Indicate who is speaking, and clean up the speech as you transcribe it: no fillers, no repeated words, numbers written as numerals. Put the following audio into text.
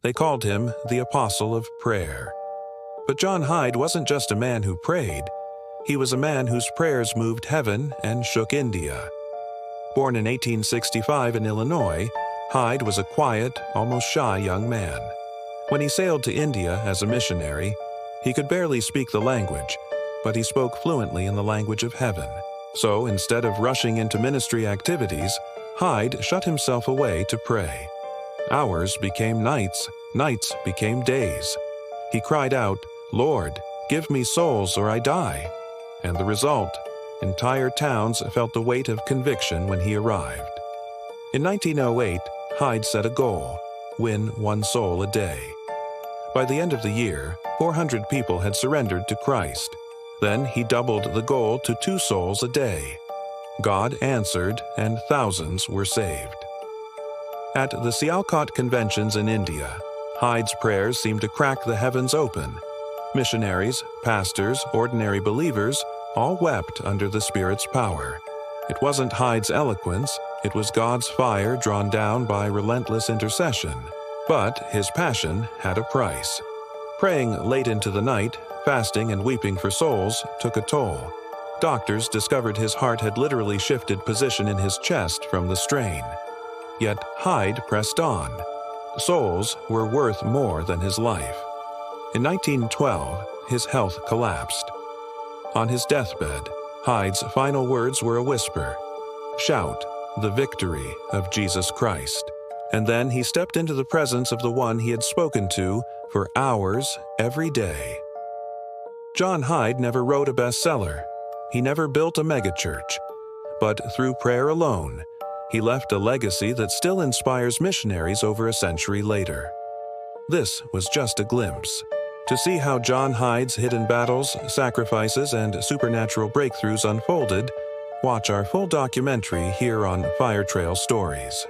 Speaker 1: They called him the Apostle of Prayer. But John Hyde wasn't just a man who prayed. He was a man whose prayers moved heaven and shook India. Born in 1865 in Illinois, Hyde was a quiet, almost shy young man. When he sailed to India as a missionary, he could barely speak the language, but he spoke fluently in the language of heaven. So instead of rushing into ministry activities, Hyde shut himself away to pray. Hours became nights, nights became days. He cried out, "Lord, give me souls or I die." And the result, entire towns felt the weight of conviction when he arrived. In 1908, Hyde set a goal: win one soul a day. By the end of the year, 400 people had surrendered to Christ. Then he doubled the goal to 2 souls a day. God answered, and thousands were saved. At the Sialkot conventions in India, Hyde's prayers seemed to crack the heavens open. Missionaries, pastors, ordinary believers all wept under the Spirit's power. It wasn't Hyde's eloquence, it was God's fire drawn down by relentless intercession. But his passion had a price. Praying late into the night, fasting and weeping for souls took a toll. Doctors discovered his heart had literally shifted position in his chest from the strain. Yet Hyde pressed on. Souls were worth more than his life. In 1912, his health collapsed. On his deathbed, Hyde's final words were a whisper: "Shout the victory of Jesus Christ." And then he stepped into the presence of the one he had spoken to for hours every day. John Hyde never wrote a bestseller. He never built a megachurch. But through prayer alone, he left a legacy that still inspires missionaries over a century later. This was just a glimpse. To see how John Hyde's hidden battles, sacrifices, and supernatural breakthroughs unfolded, watch our full documentary here on Fire Trail Stories.